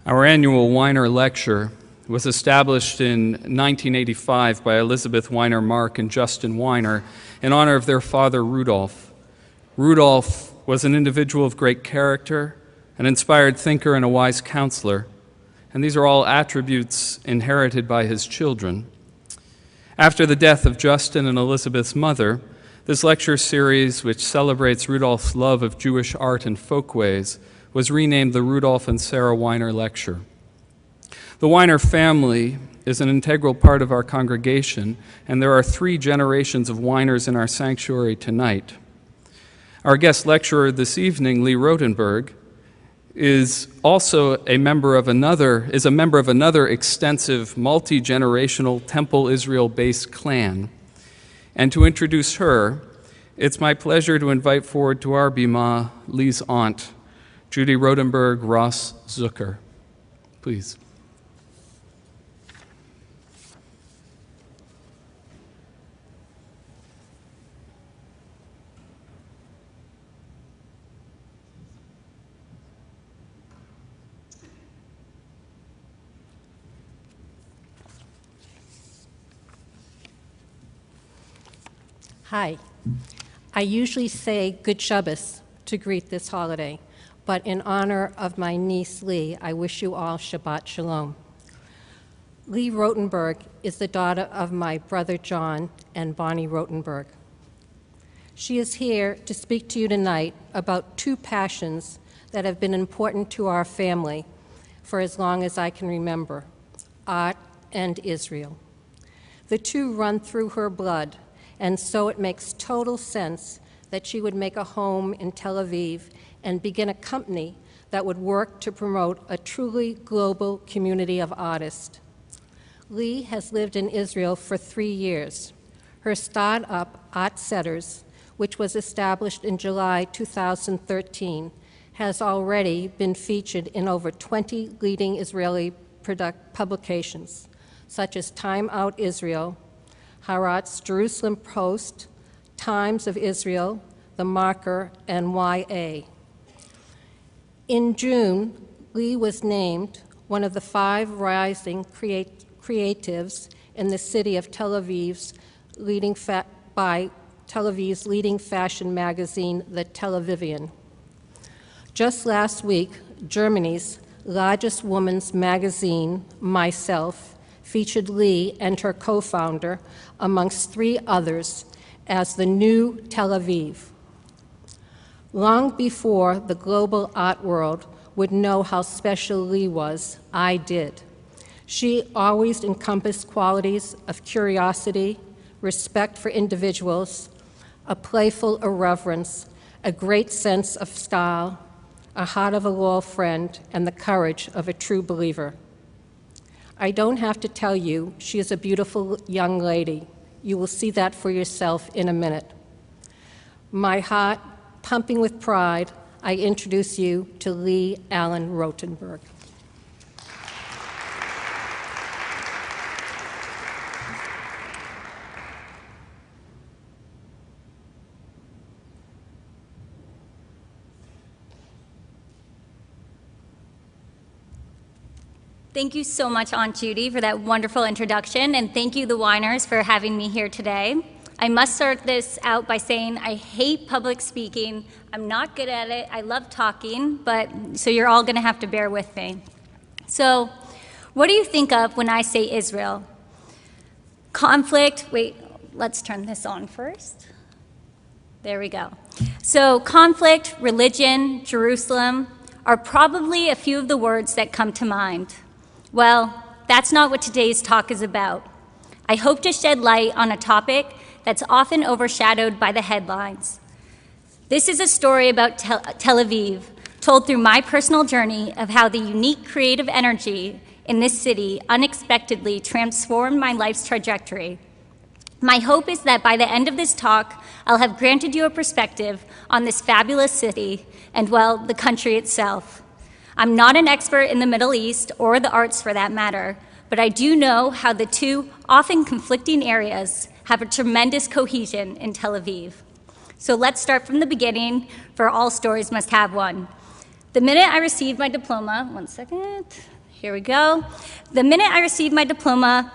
Our annual Wyner lecture was established in 1985 by Elizabeth Wyner Mark and Justin Wyner in honor of their father, Rudolph. Rudolph was an individual of great character, an inspired thinker, and a wise counselor, and these are all attributes inherited by his children. After the death of Justin and Elizabeth's mother, this lecture series, which celebrates Rudolph's love of Jewish art and folkways, was renamed the Rudolph and Sara Wyner Lecture. The Wyner family is an integral part of our congregation, and there are 3 generations of Wyners in our sanctuary tonight. Our guest lecturer this evening, Lee Rotenberg, is also a member of another extensive multi-generational Temple Israel-based clan. And to introduce her, it's my pleasure to invite forward to our bima Lee's aunt, Judy Rotenberg Ross Zucker. Please. Hi. I usually say Good Shabbos to greet this holiday, but in honor of my niece Lee, I wish you all Shabbat Shalom. Lee Rotenberg is the daughter of my brother John and Bonnie Rotenberg. She is here to speak to you tonight about 2 passions that have been important to our family for as long as I can remember, art and Israel. The 2 run through her blood, and so it makes total sense that she would make a home in Tel Aviv and begin a company that would work to promote a truly global community of artists. Lee has lived in Israel for 3 years. Her startup, ArtSetters, which was established in July 2013, has already been featured in over 20 leading Israeli publications, such as Time Out Israel, Haaretz Jerusalem Post, Times of Israel, The Marker, and YA. In June, Lee was named one of the 5 rising creatives in the city of Tel Aviv's by Tel Aviv's leading fashion magazine, The Tel Avivian. Just last week, Germany's largest women's magazine, Myself, featured Lee and her co-founder, amongst 3 others, as the new Tel Aviv. Long before the global art world would know how special Lee was, I did. She always encompassed qualities of curiosity, respect for individuals, a playful irreverence, a great sense of style, a heart of a loyal friend, and the courage of a true believer. I don't have to tell you she is a beautiful young lady. You will see that for yourself in a minute. My heart pumping with pride, I introduce you to Lee Allen Rotenberg. Thank you so much, Aunt Judy, for that wonderful introduction, and thank you, the Wyners, for having me here today. I must start this out by saying I hate public speaking. I'm not good at it. I love talking, so you're all going to have to bear with me. So, what do you think of when I say Israel? Conflict. Wait, let's turn this on first. There we go. So, conflict, religion, Jerusalem are probably a few of the words that come to mind. Well, that's not what today's talk is about. I hope to shed light on a topic that's often overshadowed by the headlines. This is a story about Tel Aviv, told through my personal journey of how the unique creative energy in this city unexpectedly transformed my life's trajectory. My hope is that by the end of this talk, I'll have granted you a perspective on this fabulous city and, well, the country itself. I'm not an expert in the Middle East, or the arts for that matter, but I do know how the 2 often conflicting areas have a tremendous cohesion in Tel Aviv. So let's start from the beginning, for all stories must have one. The minute I received my diploma, one second, here we go. The minute I received my diploma,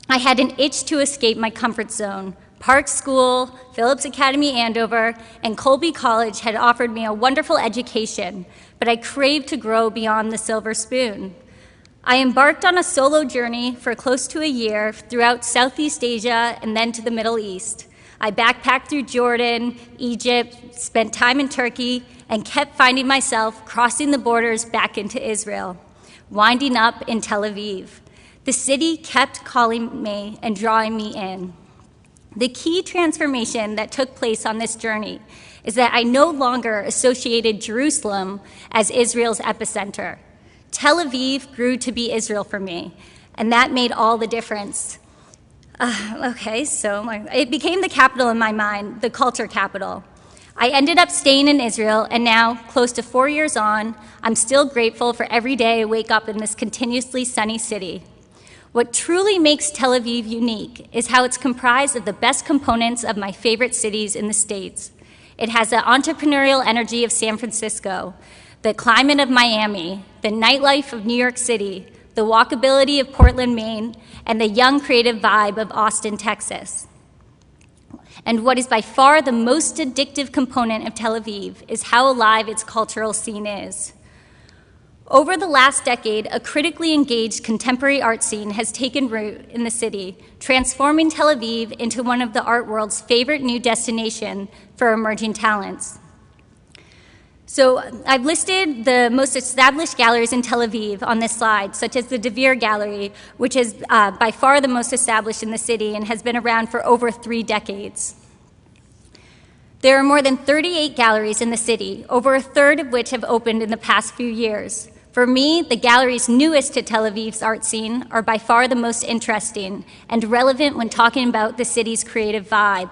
I had an itch to escape my comfort zone. Park School, Phillips Academy Andover, and Colby College had offered me a wonderful education, but I craved to grow beyond the silver spoon. I embarked on a solo journey for close to a year throughout Southeast Asia and then to the Middle East. I backpacked through Jordan, Egypt, spent time in Turkey, and kept finding myself crossing the borders back into Israel, winding up in Tel Aviv. The city kept calling me and drawing me in. The key transformation that took place on this journey is that I no longer associated Jerusalem as Israel's epicenter. Tel Aviv grew to be Israel for me, and that made all the difference. So it became the capital in my mind, the culture capital. I ended up staying in Israel, and now, close to 4 years on, I'm still grateful for every day I wake up in this continuously sunny city. What truly makes Tel Aviv unique is how it's comprised of the best components of my favorite cities in the States. It has the entrepreneurial energy of San Francisco, the climate of Miami, the nightlife of New York City, the walkability of Portland, Maine, and the young creative vibe of Austin, Texas. And what is by far the most addictive component of Tel Aviv is how alive its cultural scene is. Over the last decade, a critically engaged contemporary art scene has taken root in the city, transforming Tel Aviv into one of the art world's favorite new destinations for emerging talents. So I've listed the most established galleries in Tel Aviv on this slide, such as the De Vere Gallery, which is by far the most established in the city and has been around for over 3 decades. There are more than 38 galleries in the city, over a third of which have opened in the past few years. For me, the galleries newest to Tel Aviv's art scene are by far the most interesting and relevant when talking about the city's creative vibe.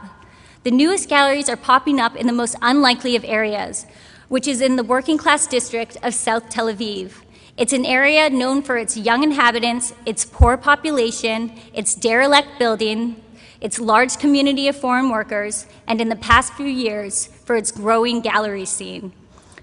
The newest galleries are popping up in the most unlikely of areas, which is in the working-class district of South Tel Aviv. It's an area known for its young inhabitants, its poor population, its derelict building, its large community of foreign workers, and in the past few years, for its growing gallery scene.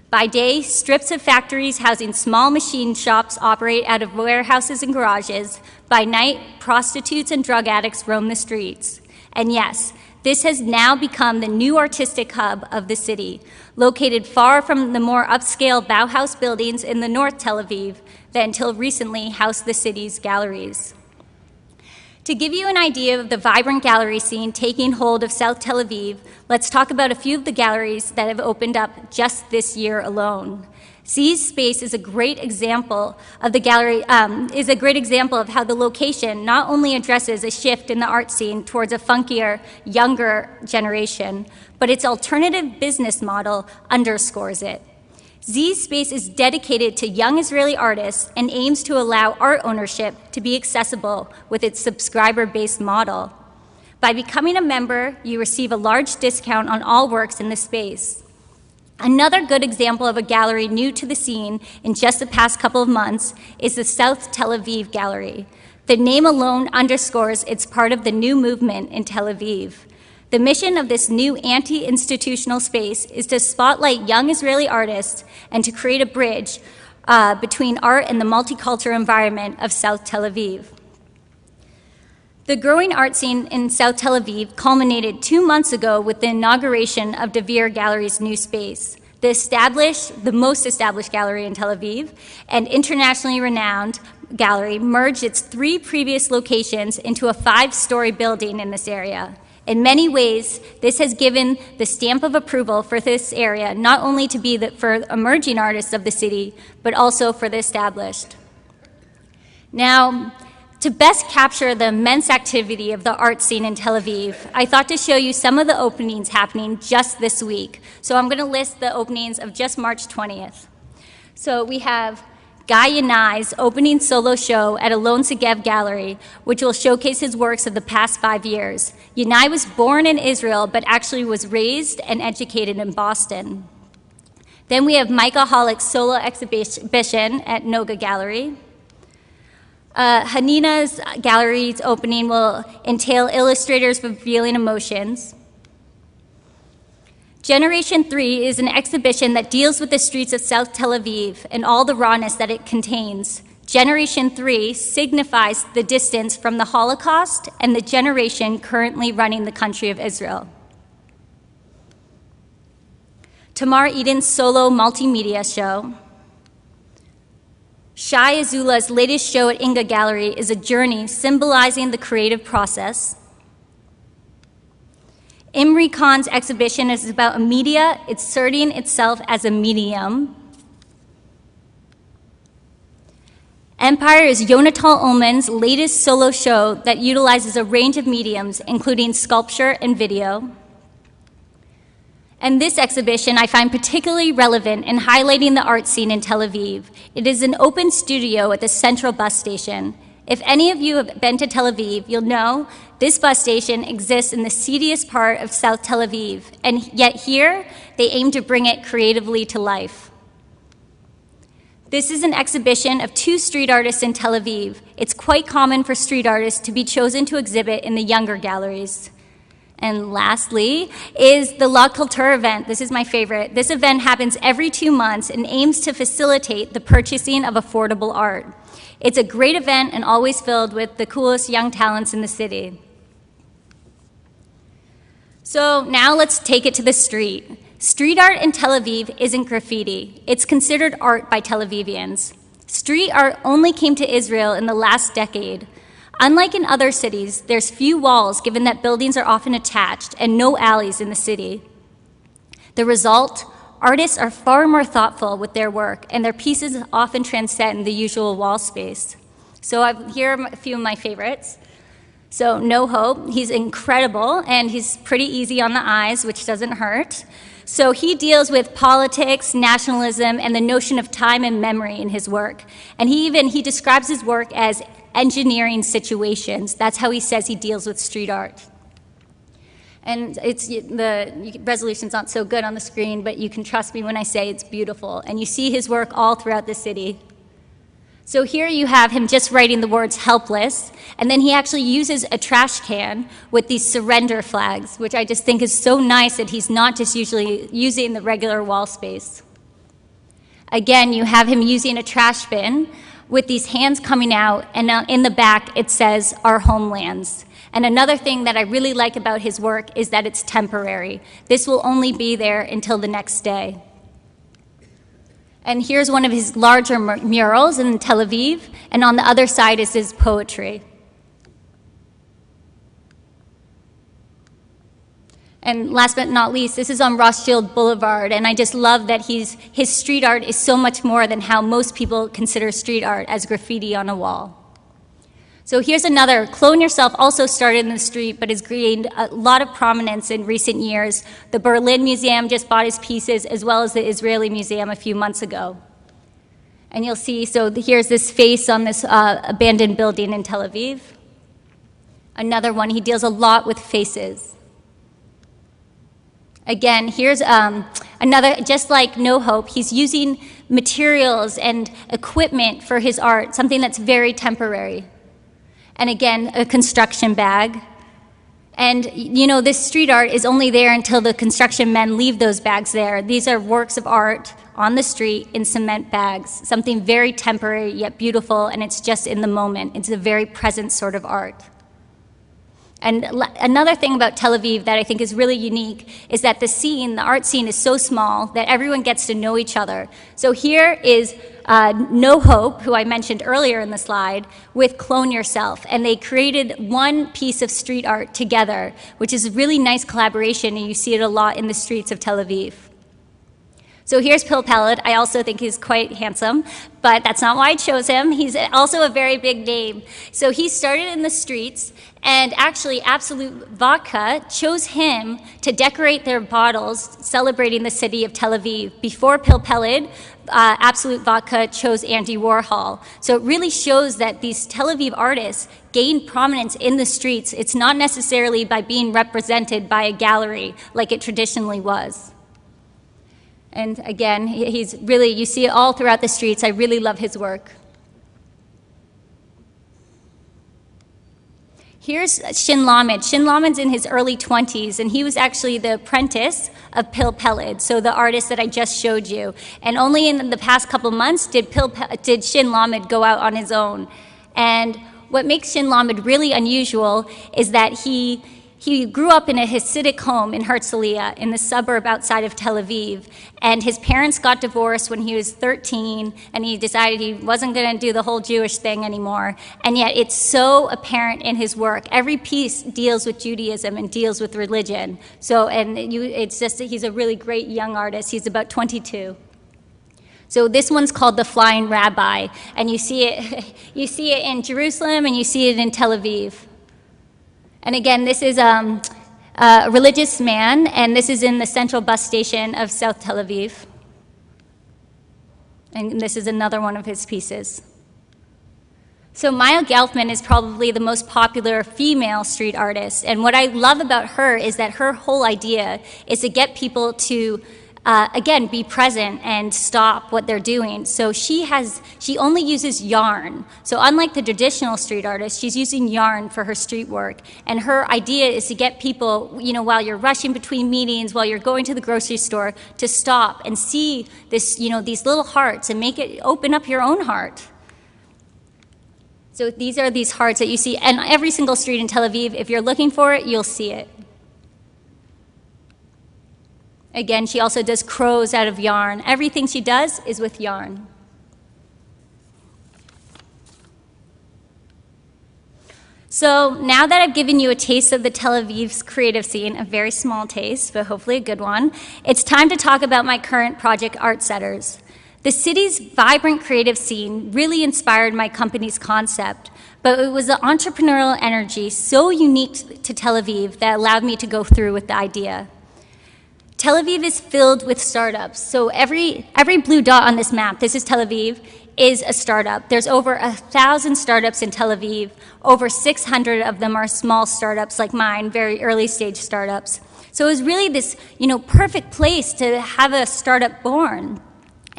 By day, strips of factories housing small machine shops operate out of warehouses and garages. By night, prostitutes and drug addicts roam the streets. And yes, this has now become the new artistic hub of the city, located far from the more upscale Bauhaus buildings in the North Tel Aviv that until recently housed the city's galleries. To give you an idea of the vibrant gallery scene taking hold of South Tel Aviv, let's talk about a few of the galleries that have opened up just this year alone. Z's Space is a great example of the gallery, is a great example of how the location not only addresses a shift in the art scene towards a funkier, younger generation, but its alternative business model underscores it. Z's Space is dedicated to young Israeli artists and aims to allow art ownership to be accessible with its subscriber-based model. By becoming a member, you receive a large discount on all works in the space. Another good example of a gallery new to the scene in just the past couple of months is the South Tel Aviv Gallery. The name alone underscores it's part of the new movement in Tel Aviv. The mission of this new anti-institutional space is to spotlight young Israeli artists and to create a bridge between art and the multicultural environment of South Tel Aviv. The growing art scene in South Tel Aviv culminated 2 months ago with the inauguration of De Vere Gallery's new space. The most established gallery in Tel Aviv and internationally renowned gallery merged its 3 previous locations into a 5-story building in this area. In many ways, this has given the stamp of approval for this area, not only to be for emerging artists of the city, but also for the established. Now, to best capture the immense activity of the art scene in Tel Aviv, I thought to show you some of the openings happening just this week. So I'm going to list the openings of just March 20th. So we have Guy Yanai's opening solo show at Alon Segev Gallery, which will showcase his works of the past 5 years. Yanai was born in Israel, but actually was raised and educated in Boston. Then we have Micah Hollick's solo exhibition at Noga Gallery. Hanina's gallery's opening will entail illustrators revealing emotions. Generation 3 is an exhibition that deals with the streets of South Tel Aviv and all the rawness that it contains. Generation 3 signifies the distance from the Holocaust and the generation currently running the country of Israel. Tamar Eden's solo multimedia show. Shai Azula's latest show at Inga Gallery is a journey symbolizing the creative process. Imri Khan's exhibition is about a media asserting itself as a medium. Empire is Yonatal Ullman's latest solo show that utilizes a range of mediums, including sculpture and video. And this exhibition I find particularly relevant in highlighting the art scene in Tel Aviv. It is an open studio at the central bus station. If any of you have been to Tel Aviv, you'll know this bus station exists in the seediest part of South Tel Aviv, and yet here they aim to bring it creatively to life. This is an exhibition of 2 street artists in Tel Aviv. It's quite common for street artists to be chosen to exhibit in the younger galleries. And lastly is the La Culture event. This is my favorite. This event happens every 2 months and aims to facilitate the purchasing of affordable art. It's a great event and always filled with the coolest young talents in the city. So now let's take it to the street. Street art in Tel Aviv isn't graffiti. It's considered art by Tel Avivians. Street art only came to Israel in the last decade. Unlike in other cities, there's few walls given that buildings are often attached and no alleys in the city. The result, artists are far more thoughtful with their work and their pieces often transcend the usual wall space. So here are a few of my favorites. So No Hope, he's incredible and he's pretty easy on the eyes, which doesn't hurt. So he deals with politics, nationalism, and the notion of time and memory in his work. And he describes his work as engineering situations. That's how he says he deals with street art. And the resolution's not so good on the screen, but you can trust me when I say it's beautiful. And you see his work all throughout the city. So here you have him just writing the words helpless, and then he actually uses a trash can with these surrender flags, which I just think is so nice that he's not just usually using the regular wall space. Again, you have him using a trash bin with these hands coming out, and in the back it says, "Our homelands." And another thing that I really like about his work is that it's temporary. This will only be there until the next day. And here's one of his larger murals in Tel Aviv, and on the other side is his poetry. And last but not least, this is on Rothschild Boulevard, and I just love that his street art is so much more than how most people consider street art, as graffiti on a wall. So here's another. Clone Yourself also started in the street, but has gained a lot of prominence in recent years. The Berlin Museum just bought his pieces, as well as the Israeli Museum a few months ago. And you'll see, so here's this face on this abandoned building in Tel Aviv. Another one, he deals a lot with faces. Again, here's another, just like No Hope, he's using materials and equipment for his art, something that's very temporary. And again, a construction bag. And you know, this street art is only there until the construction men leave those bags there. These are works of art on the street in cement bags, something very temporary yet beautiful, and it's just in the moment. It's a very present sort of art. And another thing about Tel Aviv that I think is really unique is that the art scene is so small that everyone gets to know each other. So here is No Hope, who I mentioned earlier in the slide, with Clone Yourself. And they created one piece of street art together, which is a really nice collaboration, and you see it a lot in the streets of Tel Aviv. So here's Pil Pellet. I also think he's quite handsome, but that's not why I chose him. He's also a very big name. So he started in the streets, and actually Absolute Vodka chose him to decorate their bottles celebrating the city of Tel Aviv. Before Pil Pellet, Absolute Vodka chose Andy Warhol. So it really shows that these Tel Aviv artists gain prominence in the streets. It's not necessarily by being represented by a gallery like it traditionally was. And again, he's really, you see it all throughout the streets. I really love his work. Here's Shin Lamed. Shin Lamed's in his early 20s, and he was actually the apprentice of Pil Peled, so the artist that I just showed you. And only in the past couple months did Shin Lamed go out on his own. And what makes Shin Lamed really unusual is that he grew up in a Hasidic home in Herzliya, in the suburb outside of Tel Aviv. And his parents got divorced when he was 13, and he decided he wasn't going to do the whole Jewish thing anymore. And yet it's so apparent in his work. Every piece deals with Judaism and deals with religion. It's just that he's a really great young artist. He's about 22. So this one's called The Flying Rabbi, and you see it in Jerusalem and you see it in Tel Aviv. And again, this is a religious man, and this is in the central bus station of South Tel Aviv. And this is another one of his pieces. So Maya Gelfman is probably the most popular female street artist, and what I love about her is that her whole idea is to get people to again, be present and stop what they're doing. So she only uses yarn. So unlike the traditional street artist, she's using yarn for her street work. And her idea is to get people, while you're rushing between meetings, while you're going to the grocery store, to stop and see this, these little hearts and open up your own heart. So these are these hearts that you see, and every single street in Tel Aviv, if you're looking for it, you'll see it. Again, she also does crows out of yarn. Everything she does is with yarn. So now that I've given you a taste of the Tel Aviv's creative scene, a very small taste, but hopefully a good one, it's time to talk about my current project, ArtSetters. The city's vibrant creative scene really inspired my company's concept, but it was the entrepreneurial energy so unique to Tel Aviv that allowed me to go through with the idea. Tel Aviv is filled with startups. So every blue dot on this map, this is Tel Aviv, is a startup. There's over 1,000 startups in Tel Aviv. Over 600 of them are small startups like mine, very early stage startups. So it was really this, perfect place to have a startup born.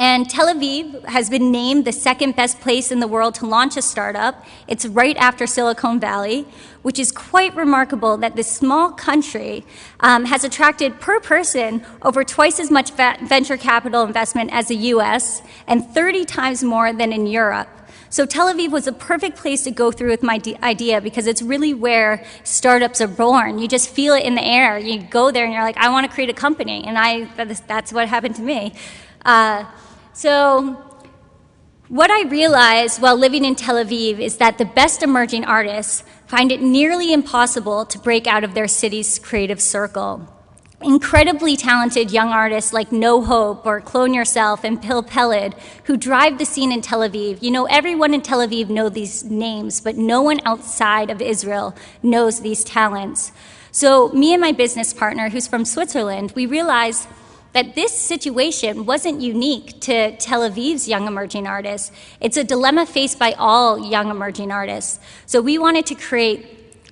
And Tel Aviv has been named the second best place in the world to launch a startup. It's right after Silicon Valley, which is quite remarkable that this small country has attracted per person over twice as much venture capital investment as the US and 30 times more than in Europe. So Tel Aviv was a perfect place to go through with my idea because it's really where startups are born. You just feel it in the air. You go there and you're like, I want to create a company. And that's what happened to me. So what I realized while living in Tel Aviv is that the best emerging artists find it nearly impossible to break out of their city's creative circle. Incredibly talented young artists like No Hope or Clone Yourself and Pil Peled, who drive the scene in Tel Aviv. Everyone in Tel Aviv knows these names, but no one outside of Israel knows these talents. So me and my business partner, who's from Switzerland, we realized that this situation wasn't unique to Tel Aviv's young emerging artists. It's a dilemma faced by all young emerging artists. So we wanted to create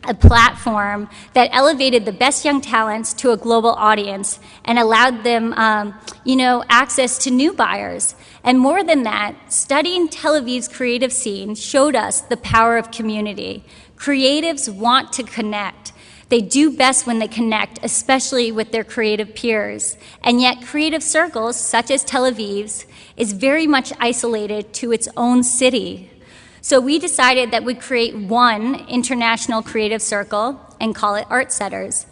a platform that elevated the best young talents to a global audience and allowed them, access to new buyers. And more than that, studying Tel Aviv's creative scene showed us the power of community. Creatives want to connect. They do best when they connect, especially with their creative peers. And yet creative circles, such as Tel Aviv's, is very much isolated to its own city. So we decided that we'd create one international creative circle and call it ArtSetters,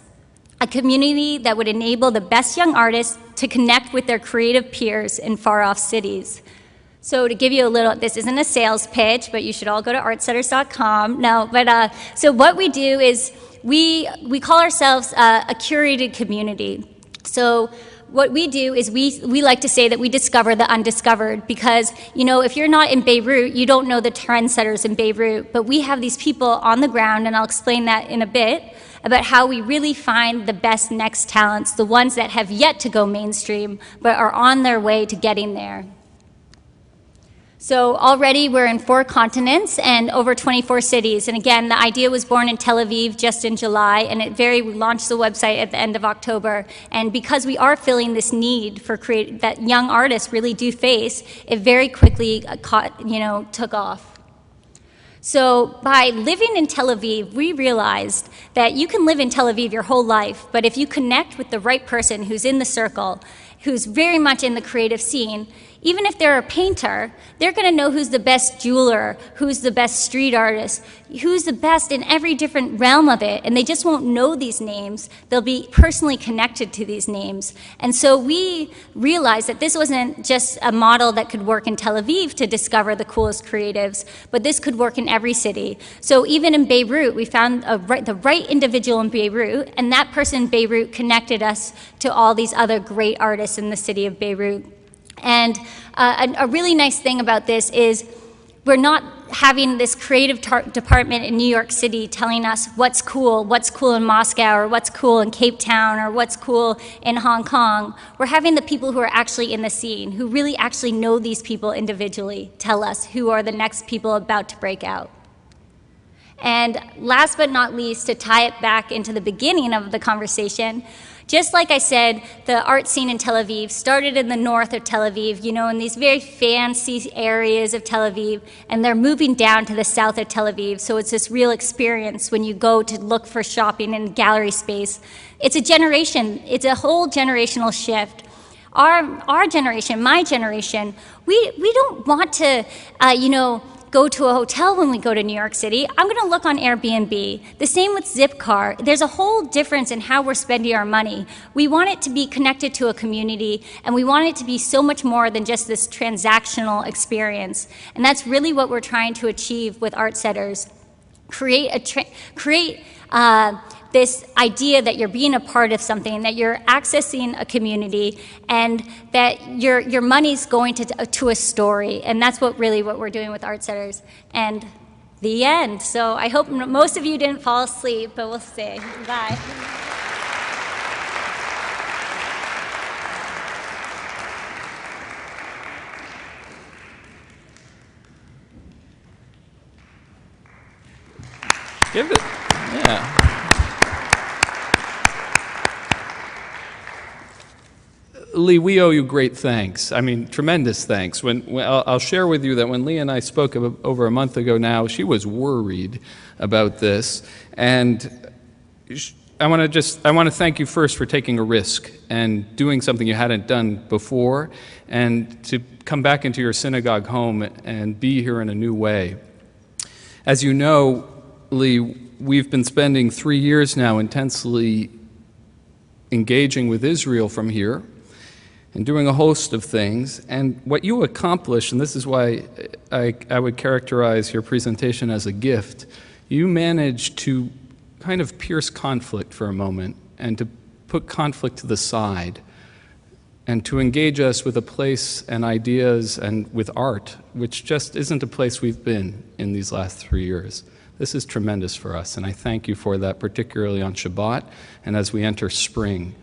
a community that would enable the best young artists to connect with their creative peers in far-off cities. So to give you a little, this isn't a sales pitch, but you should all go to artsetters.com. So what we do is we call ourselves a curated community. So what we do is we like to say that we discover the undiscovered because, if you're not in Beirut, you don't know the trendsetters in Beirut. But we have these people on the ground, and I'll explain that in a bit, about how we really find the best next talents, the ones that have yet to go mainstream, but are on their way to getting there. So already we're in 4 continents and over 24 cities. And again, the idea was born in Tel Aviv just in July, and we launched the website at the end of October. And because we are filling this need for that young artists really do face, it very quickly took off. So by living in Tel Aviv, we realized that you can live in Tel Aviv your whole life, but if you connect with the right person who's in the circle, who's very much in the creative scene, even if they're a painter, they're going to know who's the best jeweler, who's the best street artist, who's the best in every different realm of it, and they just won't know these names. They'll be personally connected to these names. And so we realized that this wasn't just a model that could work in Tel Aviv to discover the coolest creatives, but this could work in every city. So even in Beirut, we found the right individual in Beirut, and that person in Beirut connected us to all these other great artists in the city of Beirut. And a really nice thing about this is we're not having this creative department in New York City telling us what's cool in Moscow, or what's cool in Cape Town, or what's cool in Hong Kong. We're having the people who are actually in the scene, who really actually know these people individually, tell us who are the next people about to break out. And last but not least, to tie it back into the beginning of the conversation, just like I said, the art scene in Tel Aviv started in the north of Tel Aviv, in these very fancy areas of Tel Aviv, and they're moving down to the south of Tel Aviv. So it's this real experience when you go to look for shopping in gallery space. It's a whole generational shift. Our generation, my generation, we don't want to, go to a hotel when we go to New York City. I'm going to look on Airbnb. The same with Zipcar. There's a whole difference in how we're spending our money. We want it to be connected to a community, and we want it to be so much more than just this transactional experience. And that's really what we're trying to achieve with ArtSetters. Create this idea that you're being a part of something, that you're accessing a community, and that your money's going to a story. And that's what we're doing with ArtSetters. And the end. So I hope most of you didn't fall asleep, but we'll see. Bye. Give it, yeah. Lee, we owe you great thanks. I mean, tremendous thanks. I'll share with you that when Lee and I spoke over a month ago now, she was worried about this. And I want to thank you first for taking a risk and doing something you hadn't done before, and to come back into your synagogue home and be here in a new way. As you know, Lee, we've been spending 3 years now intensely engaging with Israel from here and doing a host of things. And what you accomplished, and this is why I would characterize your presentation as a gift, you managed to kind of pierce conflict for a moment and to put conflict to the side and to engage us with a place and ideas and with art, which just isn't a place we've been in these last 3 years. This is tremendous for us, and I thank you for that, particularly on Shabbat and as we enter spring.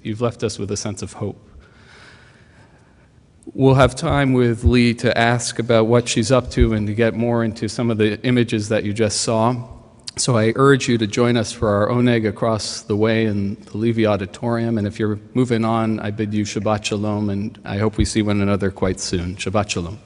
You've left us with a sense of hope. We'll have time with Lee to ask about what she's up to and to get more into some of the images that you just saw. So I urge you to join us for our oneg across the way in the Levy Auditorium. And if you're moving on, I bid you Shabbat Shalom, and I hope we see one another quite soon. Shabbat Shalom.